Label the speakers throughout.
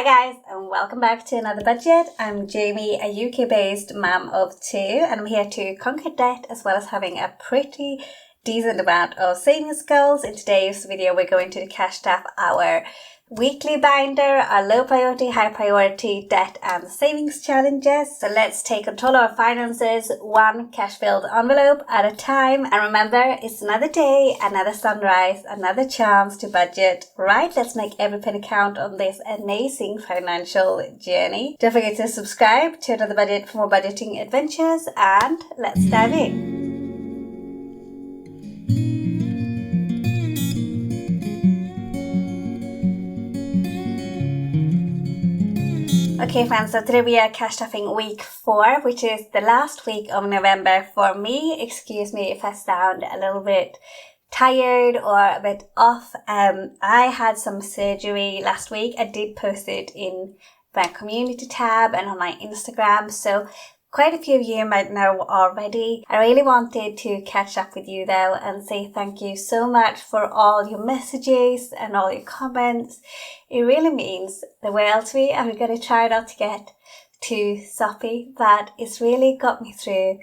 Speaker 1: Hi guys, and welcome back to another budget. I'm Jamie, a UK-based mum of two, and I'm here to conquer debt as well as having a pretty decent amount of savings goals. In today's video, we're going to cash tap our weekly binder, our low priority, high priority debt and savings challenges. So let's take control of our finances, one cash-filled envelope at a time. And remember, it's another day, another sunrise, another chance to budget. Right, let's make every penny count on this amazing financial journey. Don't forget to subscribe to Another Budget for more budgeting adventures, and let's dive in. Okay friends, so today we are cash tapping week 4, which is the last week of November for me. Excuse me if I sound a little bit tired or a bit off. I had some surgery last week. I did post it in my community tab and on my Instagram, so quite a few of you might know already. I really wanted to catch up with you though and say thank you so much for all your messages and all your comments. It really means the world to me. I'm going to try not to get too soppy, but it's really got me through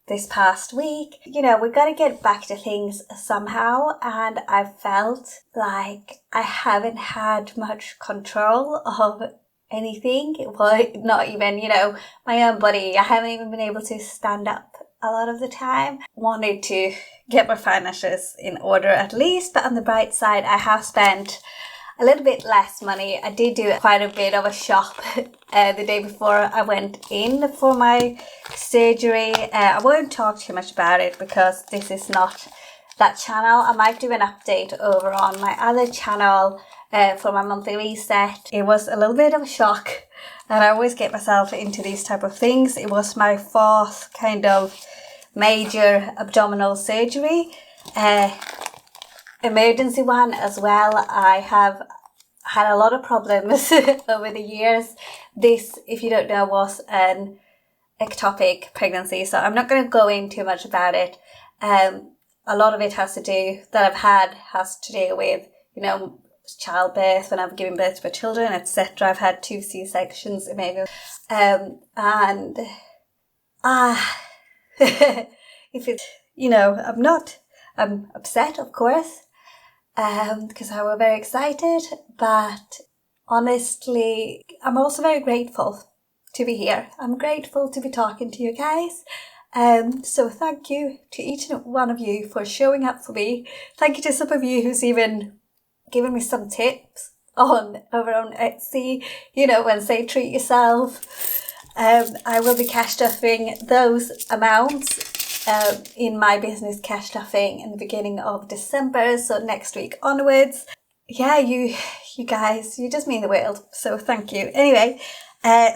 Speaker 1: this past week. You know, we've got to get back to things somehow, and I felt like I haven't had much control of anything. Well, not even, my own body. I haven't even been able to stand up a lot of the time. Wanted to get my finances in order at least, but on the bright side, I have spent a little bit less money. I did do quite a bit of a shop the day before I went in for my surgery. I won't talk too much about it because this is not that channel. I might do an update over on my other channel for my monthly reset. It was a little bit of a shock, and I always get myself into these type of things. It was my 4th kind of major abdominal surgery. Emergency one as well. I have had a lot of problems over the years. This, if you don't know, was an ectopic pregnancy, so I'm not going to go in too much about it. A lot of it has to do with, childbirth, when I'm giving birth to my children, etc. I've had 2 C-sections, if it's, I'm upset, of course, because I was very excited, but honestly, I'm also very grateful to be here. I'm grateful to be talking to you guys. So thank you to each and one of you for showing up for me. Thank you to some of you who's even given me some tips over on Etsy, when say treat yourself. I will be cash stuffing those amounts in my business cash stuffing in the beginning of December, so next week onwards. Yeah, you guys, you just mean the world, so thank you. Anyway,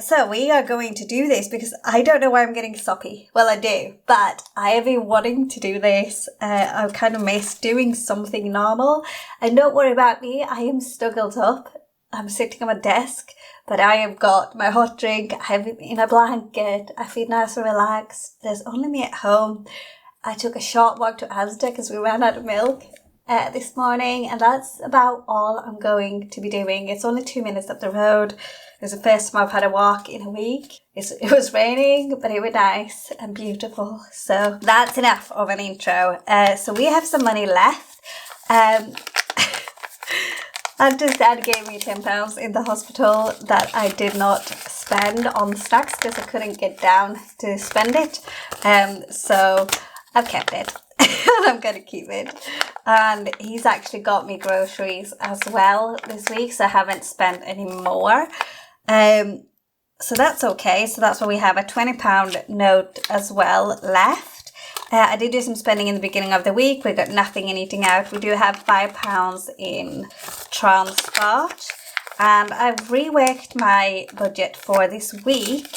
Speaker 1: so we are going to do this because I don't know why I'm getting soppy. Well, I do, but I have been wanting to do this. I've kind of missed doing something normal. And don't worry about me, I am snuggled up. I'm sitting on my desk, but I have got my hot drink, I have it in a blanket, I feel nice and relaxed. There's only me at home. I took a short walk to Asda because we ran out of milk this morning, and that's about all I'm going to be doing. It's only 2 minutes up the road. It's the first time I've had a walk in a week. It was raining, but it was nice and beautiful. So that's enough of an intro. So we have some money left. Dad gave me £10 in the hospital that I did not spend on snacks because I couldn't get down to spend it. So I've kept it. I'm going to keep it. And he's actually got me groceries as well this week, so I haven't spent any more. So that's okay. So that's why we have a £20 note as well left. I did do some spending in the beginning of the week. We got nothing in eating out. We do have £5 in transport. And I've reworked my budget for this week.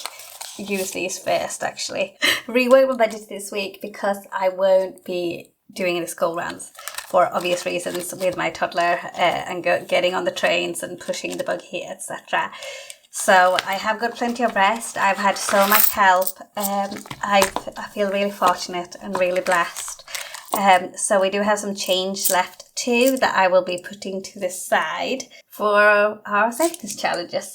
Speaker 1: Use these first, actually. Rework my budget this week because I won't be doing any school runs for obvious reasons with my toddler and getting on the trains and pushing the buggy, etc. So I have got plenty of rest. I've had so much help. I feel really fortunate and really blessed. So we do have some change left too that I will be putting to the side for our savings challenges.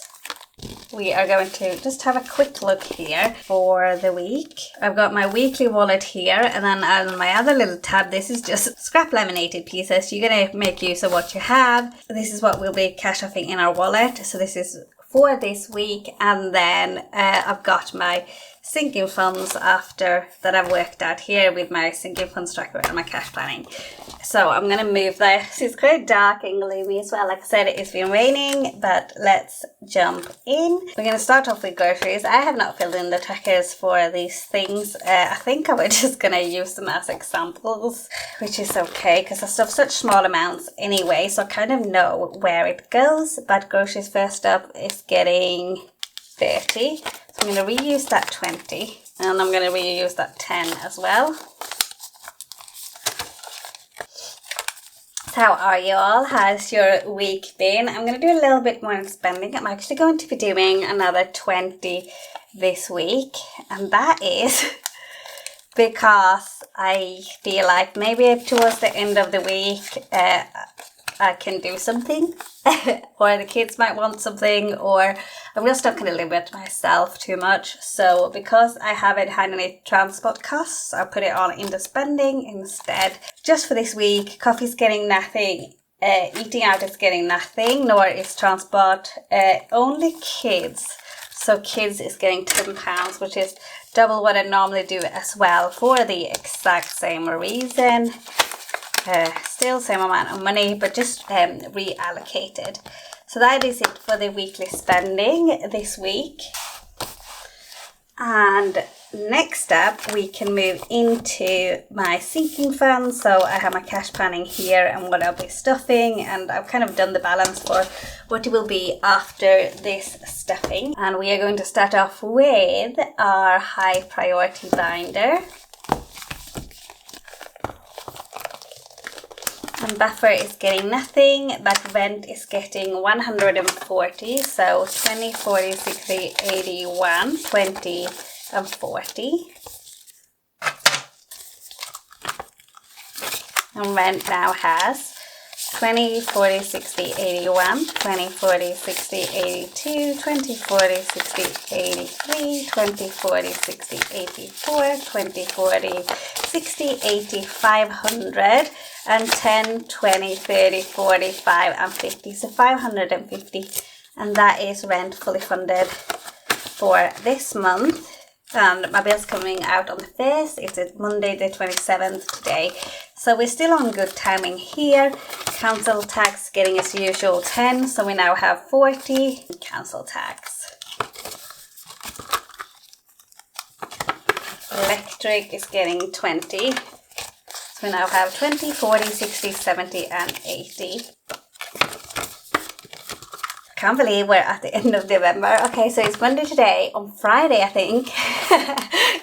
Speaker 1: we are going to just have a quick look here for the week. I've got my weekly wallet here, and then on my other little tab, this is just scrap laminated pieces. You're going to make use of what you have. This is what we'll be cash offing in our wallet. So this is for this week, and then I've got my sinking funds after that I've worked out here with my sinking funds tracker and my cash planning. So I'm going to move this. It's quite dark and gloomy as well. Like I said, it's been raining, but let's jump in. We're going to start off with groceries. I have not filled in the trackers for these things. I think I was just going to use them as examples, which is okay because I stuff such small amounts anyway, so I kind of know where it goes. But groceries first up is getting 30. So I'm going to reuse that 20, and I'm going to reuse that 10 as well. How are you all? How's your week been? I'm going to do a little bit more in spending. I'm actually going to be doing another 20 this week, and that is because I feel like maybe towards the end of the week I can do something or the kids might want something, or I'm just not going to limit myself too much. So because I haven't had any transport costs, I'll put it on into spending instead. Just for this week, coffee's getting nothing, eating out is getting nothing, nor is transport, only kids. So kids is getting £10, which is double what I normally do as well for the exact same reason. Still same amount of money, but just reallocated. So that is it for the weekly spending this week. And next up, we can move into my sinking funds. So I have my cash planning here and what I'll be stuffing, and I've kind of done the balance for what it will be after this stuffing. And we are going to start off with our high priority binder. And buffer is getting nothing, but rent is getting 140. So 20, 40, 60, 81, 20 and 40. And rent now has 20, 40, 60, 81, 20, 40, 60, 82, 20, 40, 60, 83, 20, 40, 60, 84, 20, 40, 60, 80, 500, and 10, 20, 30, 45, and 50. So 550, and that is rent fully funded for this month. And my bill's coming out on the 1st. It's Monday the 27th today. So we're still on good timing here. Council tax getting as usual 10. So we now have 40 council tax. Electric is getting 20. So we now have 20, 40, 60, 70 and 80. Can't believe we're at the end of November. Okay, so it's Monday today. On Friday, I think,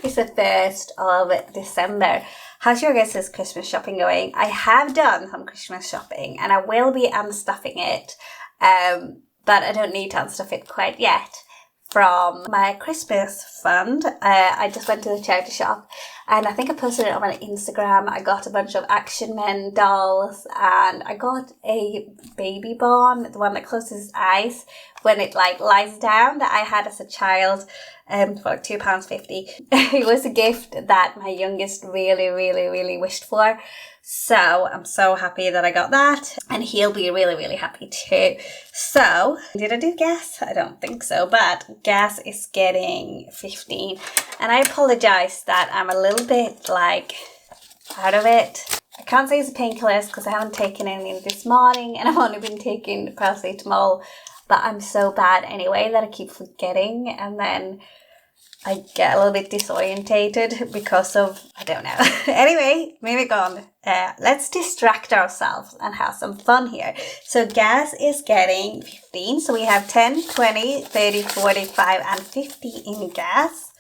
Speaker 1: it's the 1st of December. How's your guys' Christmas shopping going? I have done some Christmas shopping and I will be unstuffing it, but I don't need to unstuff it quite yet. From my Christmas fund, I just went to the charity shop and I think I posted it on my Instagram. I got a bunch of Action Men dolls and I got a baby Bon, the one that closes its eyes when it like lies down, that I had as a child for like £2.50. It was a gift that my youngest really wished for. So I'm so happy that I got that, and he'll be really happy too. So did I do gas? I don't think so, but gas is getting 15, and I apologize that I'm a little bit like out of it. I can't say it's painkillers because I haven't taken anything this morning and I've only been taking paracetamol, but I'm so bad anyway that I keep forgetting, and then I get a little bit disorientated because of, I don't know. Anyway, moving on. Let's distract ourselves and have some fun here. So gas is getting 15. So we have 10, 20, 30, 45 and 50 in gas.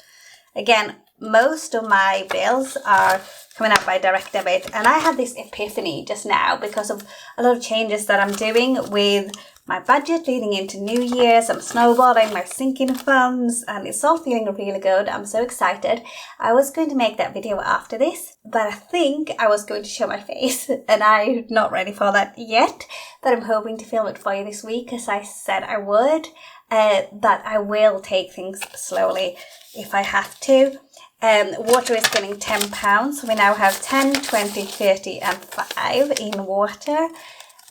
Speaker 1: Again, most of my bills are coming out by direct debit. And I had this epiphany just now because of a lot of changes that I'm doing with my budget leading into New Year's. I'm snowballing my sinking funds and it's all feeling really good. I'm so excited. I was going to make that video after this, but I think I was going to show my face and I'm not ready for that yet. But I'm hoping to film it for you this week as I said I would. but I will take things slowly if I have to. Water is getting £10. So we now have 10, 20, 30 and 5 in water.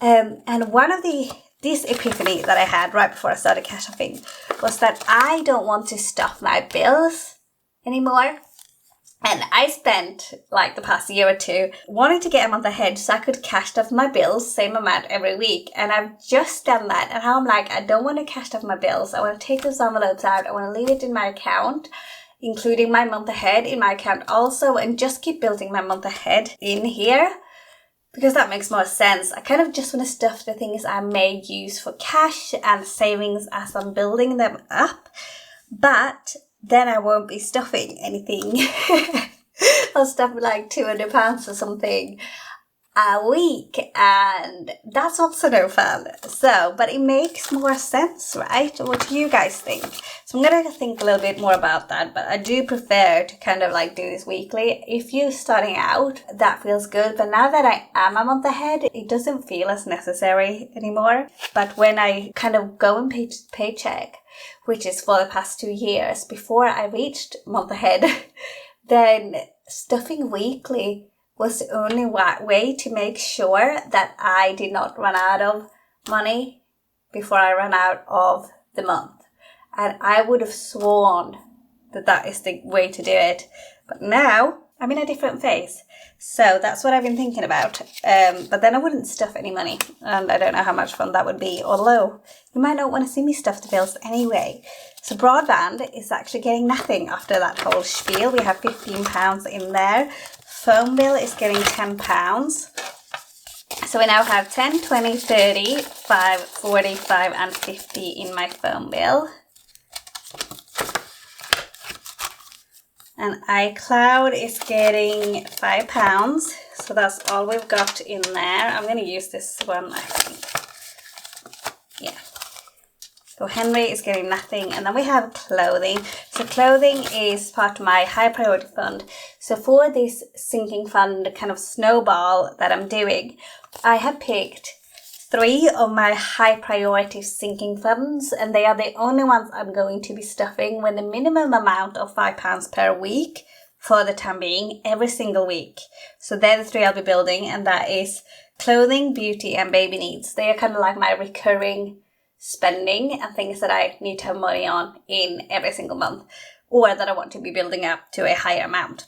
Speaker 1: And one of this epiphany that I had right before I started cash offing was that I don't want to stuff my bills anymore. And I spent like the past year or two wanting to get a month ahead so I could cash stuff my bills, same amount every week. And I've just done that. And now I'm like, I don't want to cash stuff my bills. I want to take those envelopes out. I want to leave it in my account, including my month ahead in my account also, and just keep building my month ahead in here. Because that makes more sense. I kind of just want to stuff the things I may use for cash and savings as I'm building them up. But then I won't be stuffing anything. I'll stuff like £200 or something a week, and that's also no fun. So, but it makes more sense, right? What do you guys think? So I'm going to think a little bit more about that, but I do prefer to kind of like do this weekly. If you're starting out, that feels good, but now that I am a month ahead, it doesn't feel as necessary anymore. But when I kind of go and paycheck, which is for the past 2 years, before I reached month ahead, then stuffing weekly was the only way to make sure that I did not run out of money before I ran out of the month. And I would have sworn that that is the way to do it. But now I'm in a different phase. So that's what I've been thinking about. But then I wouldn't stuff any money. And I don't know how much fun that would be. Although you might not want to see me stuff the bills anyway. So broadband is actually getting nothing after that whole spiel. We have £15 in there. Phone bill is getting £10. So we now have 10, 20, 30, 5, 45 and 50 in my phone bill. And iCloud is getting £5. So that's all we've got in there. I'm going to use this one, I think. Yeah. So Henry is getting nothing. And then we have clothing. So clothing is part of my high priority fund. So for this sinking fund kind of snowball that I'm doing, I have picked 3 of my high priority sinking funds, and they are the only ones I'm going to be stuffing with a minimum amount of £5 per week for the time being, every single week. So they're the 3 I'll be building, and that is clothing, beauty and baby needs. They are kind of like my recurring spending and things that I need to have money on in every single month, or that I want to be building up to a higher amount.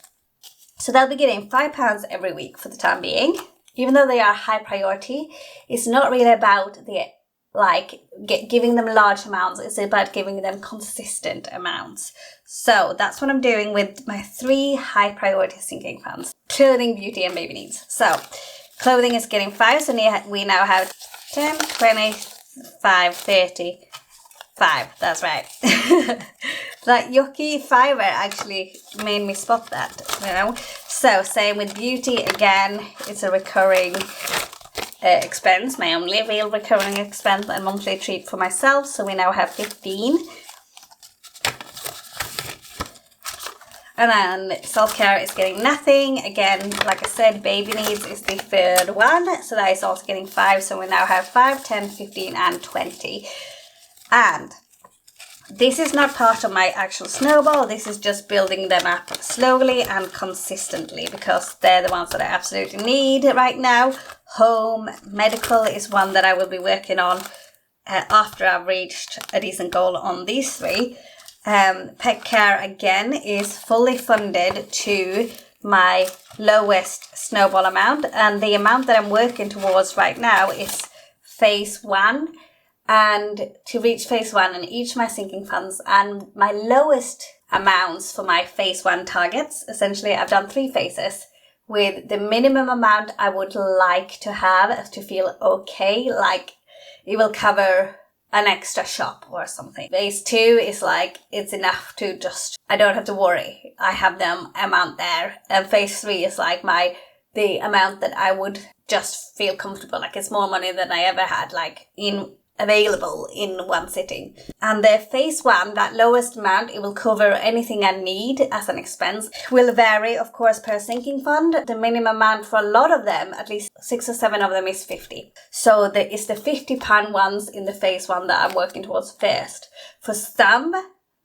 Speaker 1: So they'll be getting £5 every week for the time being. Even though they are high priority, it's not really about giving them large amounts. It's about giving them consistent amounts. So that's what I'm doing with my 3 high priority sinking funds: clothing, beauty and baby needs. So clothing is getting 5. So we now have 10, 20, 5, 30, 5. That's right. That yucky fiver actually made me spot that, you know. So same with beauty again. It's a recurring expense, my only real recurring expense and monthly treat for myself. So we now have 15. And then self-care is getting nothing. Again, like I said, baby needs is the 3rd one. So that is also getting 5. So we now have 5, 10, 15 and 20. And this is not part of my actual snowball. This is just building them up slowly and consistently because they're the ones that I absolutely need right now. Home, medical is one that I will be working on after I've reached a decent goal on these 3. Pet care again is fully funded to my lowest snowball amount, and the amount that I'm working towards right now is phase 1. And to reach phase 1 in each of my sinking funds, and my lowest amounts for my phase 1 targets, essentially I've done 3 phases with the minimum amount I would like to have to feel okay, like it will cover an extra shop or something. Phase 2 is like, it's enough to just, I don't have to worry, I have the amount there. And phase 3 is like the amount that I would just feel comfortable, like it's more money than I ever had, like in available in one sitting. And the phase 1, that lowest amount, it will cover anything I need as an expense. Will vary, of course, per sinking fund. The minimum amount for a lot of them, at least 6 or 7 of them, is 50. So there is the £50 ones in the phase 1 that I'm working towards first. For some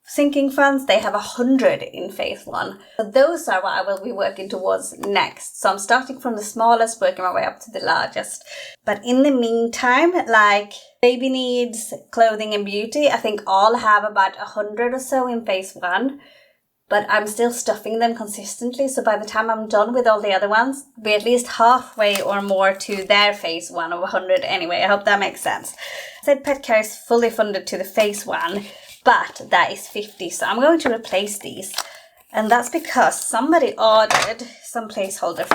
Speaker 1: sinking funds, they have 100 in phase 1. So those are what I will be working towards next. So I'm starting from the smallest, working my way up to the largest. But in the meantime, like baby needs, clothing and beauty, I think all have about 100 or so in phase 1. But I'm still stuffing them consistently. So by the time I'm done with all the other ones, we're at least halfway or more to their phase 1 of 100 anyway. I hope that makes sense. I said pet care is fully funded to the phase 1. But that is 50, so I'm going to replace these. And that's because somebody ordered some placeholder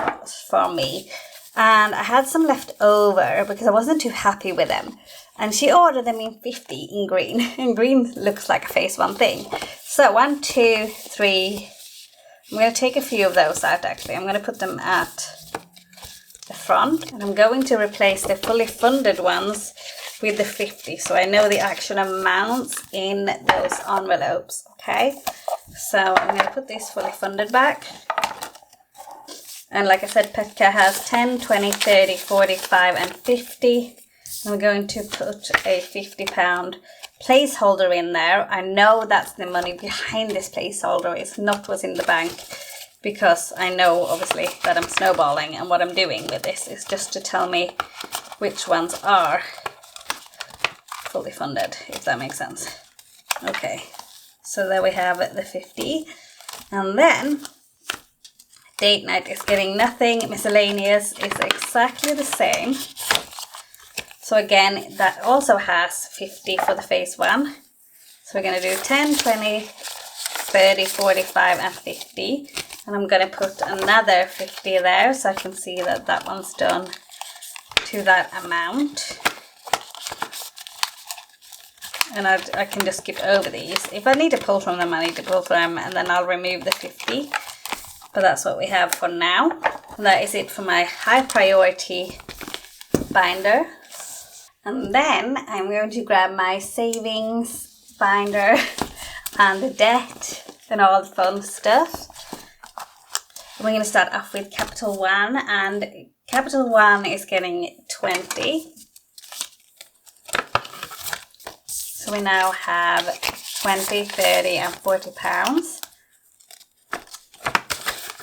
Speaker 1: for me. And I had some left over because I wasn't too happy with them. And she ordered them in 50 in green. And green looks like a phase 1 thing. So 1, 2, 3. I'm going to take a few of those out actually. I'm going to put them at the front. And I'm going to replace the fully funded ones with the 50, so I know the actual amounts in those envelopes, okay? So I'm going to put this fully funded back. And like I said, pet care has 10, 20, 30, 45 and 50. I'm going to put a £50 placeholder in there. I know that's the money behind this placeholder. It's not what's in the bank, because I know obviously that I'm snowballing, and what I'm doing with this is just to tell me which ones are fully funded, if that makes sense. Okay, so there we have the 50. And then date night is getting nothing. Miscellaneous is exactly the same. So again, that also has 50 for the phase 1. So we're going to do 10, 20, 30, 45 and 50. And I'm going to put another 50 there so I can see that that one's done to that amount. And I can just skip over these. If I need to pull from them, I need to pull from them, and then I'll remove the 50. But that's what we have for now. And that is it for my high priority binder. And then I'm going to grab my savings binder and the debt and all the fun stuff. And we're going to start off with Capital One, and Capital One is getting 20. So we now have 20, 30 and 40 pounds.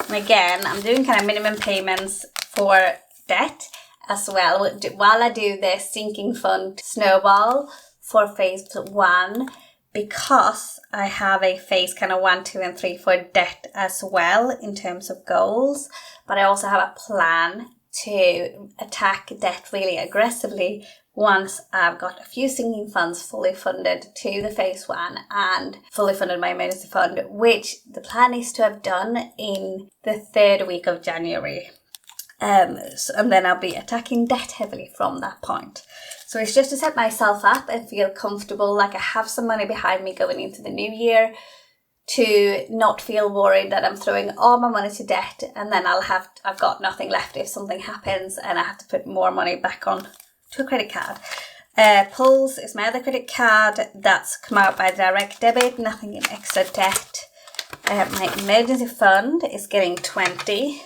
Speaker 1: And again, I'm doing kind of minimum payments for debt as well while I do the sinking fund Snowball for phase 1, because I have a phase kind of 1, 2 and 3 for debt as well in terms of goals. But I also have a plan to attack debt really aggressively once I've got a few sinking funds fully funded to the phase 1 and fully funded my emergency fund, which the plan is to have done in the 3rd week of January. And then I'll be attacking debt heavily from that point. So it's just to set myself up and feel comfortable, like I have some money behind me going into the new year, to not feel worried that I'm throwing all my money to debt and then I've got nothing left if something happens and I have to put more money back on to a credit card. Pulse is my other credit card. That's come out by direct debit, nothing in extra debt. My emergency fund is getting 20.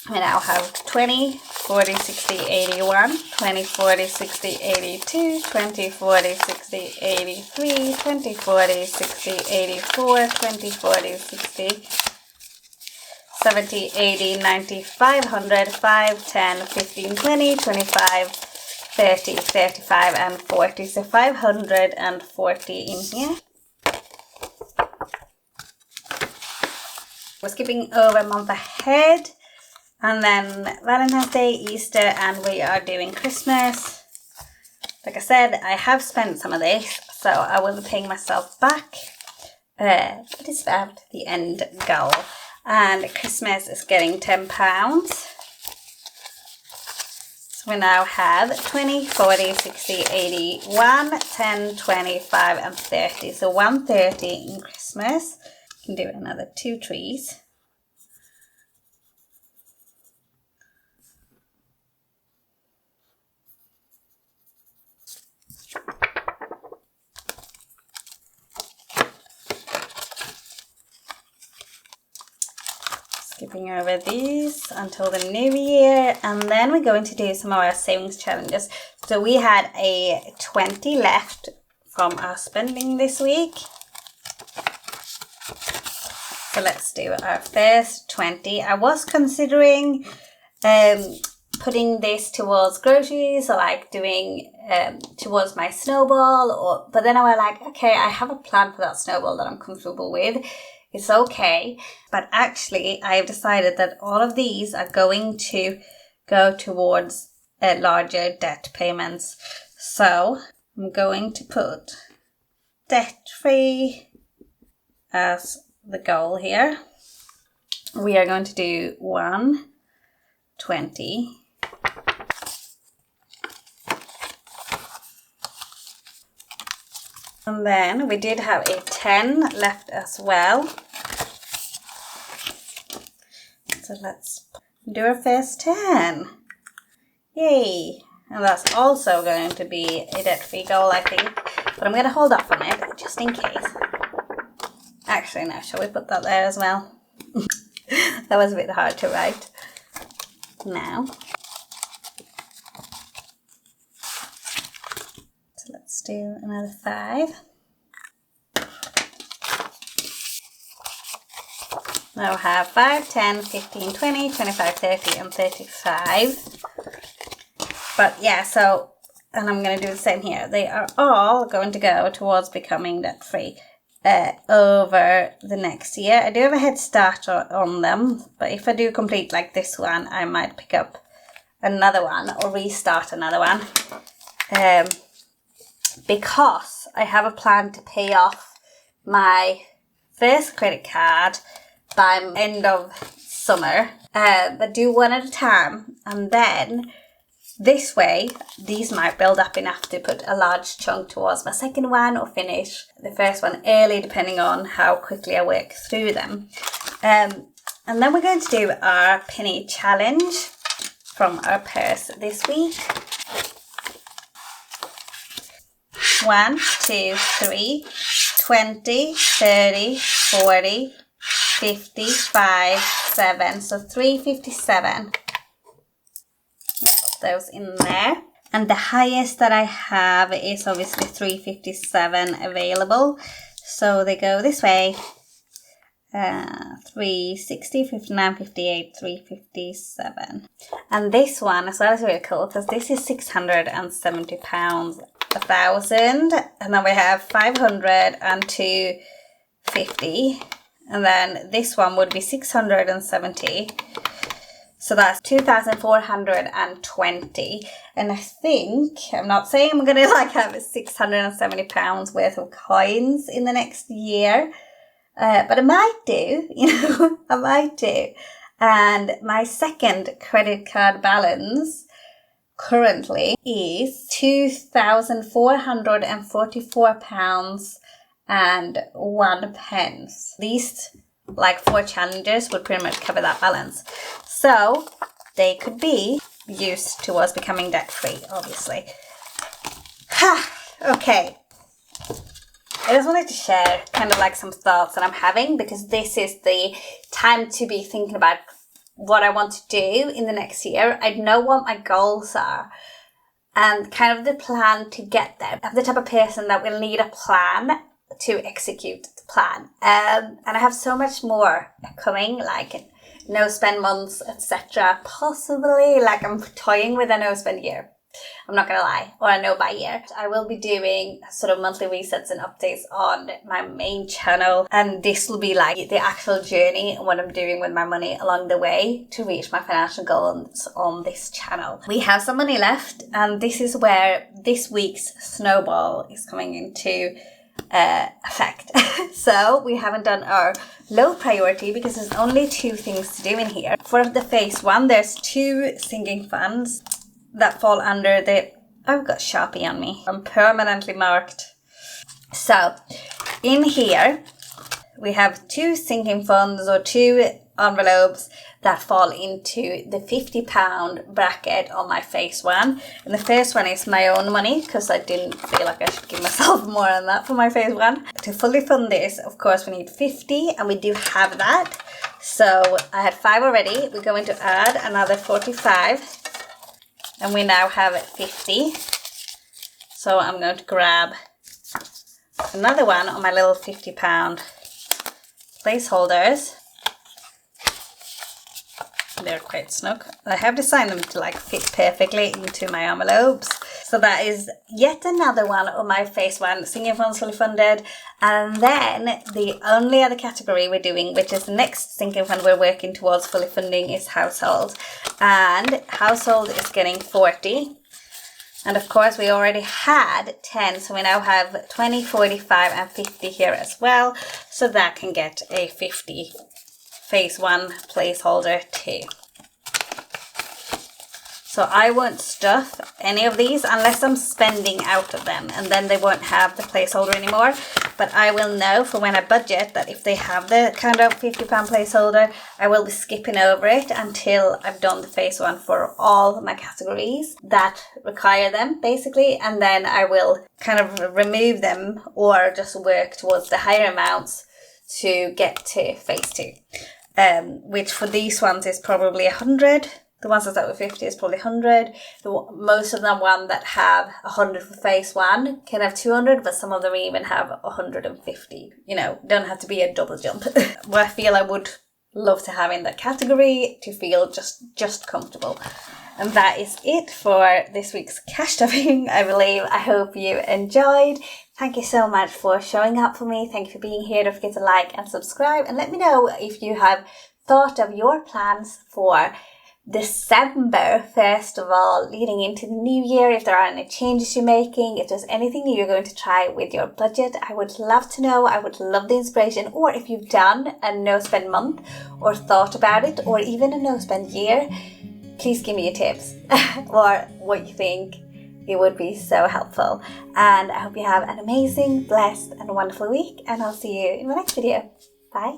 Speaker 1: We now have 20, 40, 60, 81, 20, 40, 60, 82, 20, 40, 60, 83, 20, 40, 60, 84, 20, 40, 60, 70, 80, 90, 500, 5, 10, 15, 20, 25, 30, 35 and 40. So 540 in here. We're skipping over a month ahead. And then Valentine's Day, Easter, and we are doing Christmas. Like I said, I have spent some of this, so I will be paying myself back. But it's about the end goal. And Christmas is getting £10. So we now have 20, 40, 60, 81, 10, 25 and 30. So 130 in Christmas. You can do another 2 trees. skipping over these until the new year, and then we're going to do some of our savings challenges. So we had a 20 left from our spending this week. So let's do our first 20. I was considering putting this towards groceries, or like doing towards my Snowball, but then I was like, okay, I have a plan for that Snowball that I'm comfortable with. It's okay. But actually, I have decided that all of these are going to go towards larger debt payments. So I'm going to put debt-free as the goal here. We are going to do 120. And then we did have a 10 left as well. So let's do our first 10. Yay! And that's also going to be a debt-free goal, I think. But I'm going to hold off on it just in case. Actually, no, shall we put that there as well? That was a bit hard to write. Now. So let's do another 5. Now we have 5, 10, 15, 20, 25, 30 and 35. But yeah, so, and I'm going to do the same here. They are all going to go towards becoming debt-free over the next year. I do have a head start on them, but if I do complete like this one, I might pick up another one or restart another one. Because I have a plan to pay off my first credit card by end of summer, but do one at a time, and then this way these might build up enough to put a large chunk towards my second one or finish the first one early, depending on how quickly I work through them. And then we're going to do our penny challenge from our purse this week. 1, 2, 3, 20, 30, 40, 55, 7. So 357. Put those in there. And the highest that I have is obviously 357 available. So they go this way. 360, 59, 58, 357. And this one as well is really cool because this is £670 1,000, and then we have 500 and 250, and then this one would be 670, so that's 2,420. And I think, I'm not saying I'm gonna like have £670 worth of coins in the next year, but I might do, I might do. And my second credit card balance currently is £2,444 and 1 pence. These like 4 challenges would pretty much cover that balance. So they could be used towards becoming debt free, obviously. Okay. I just wanted to share kind of like some thoughts that I'm having, because this is the time to be thinking about what I want to do in the next year. I know what my goals are and kind of the plan to get there. I'm the type of person that will need a plan to execute the plan. And I have so much more coming, like no spend months, etc. Possibly, like I'm toying with a no spend year. I'm not gonna lie, or a no buy year. I will be doing sort of monthly resets and updates on my main channel, and this will be like the actual journey and what I'm doing with my money along the way to reach my financial goals on this channel. We have some money left, and this is where this week's Snowball is coming into effect. So we haven't done our low priority because there's only 2 things to do in here. For the phase 1, there's 2 sinking funds that fall under the, I've got Sharpie on me, I'm permanently marked. So in here we have 2 sinking funds, or 2 envelopes that fall into the £50 bracket on my phase 1. And the first one is my own money, because I didn't feel like I should give myself more than that for my phase 1. To fully fund this, of course, we need 50, and we do have that. So I had 5 already. We're going to add another 45. And we now have 50. So I'm going to grab another one on my little £50 placeholders. They're quite snug. I have designed them to like fit perfectly into my envelopes. So that is yet another one of my phase 1 sinking funds fully funded. And then the only other category we're doing, which is the next sinking fund we're working towards fully funding, is household. And household is getting 40. And of course we already had 10, so we now have 20, 45 and 50 here as well. So that can get a 50 phase 1 placeholder too. So I won't stuff any of these unless I'm spending out of them, and then they won't have the placeholder anymore. But I will know for when I budget that if they have the kind of £50 placeholder, I will be skipping over it until I've done the phase 1 for all my categories that require them, basically. And then I will kind of remove them or just work towards the higher amounts to get to phase 2. Which for these ones is probably 100. The ones that start with 50 is probably 100. Most of them one that have 100 for phase 1 can have 200, but some of them even have 150. You know, don't have to be a double jump. What I feel I would love to have in that category to feel just comfortable. And that is it for this week's cash stuffing, I believe. I hope you enjoyed. Thank you so much for showing up for me. Thank you for being here. Don't forget to like and subscribe. And let me know if you have thought of your plans for December, first of all, leading into the new year, if there are any changes you're making, if there's anything that you're going to try with your budget. I would love to know. I would love the inspiration. Or if you've done a no-spend month or thought about it, or even a no-spend year, please give me your tips or what you think. It would be so helpful. And I hope you have an amazing, blessed and wonderful week, and I'll see you in my next video. Bye.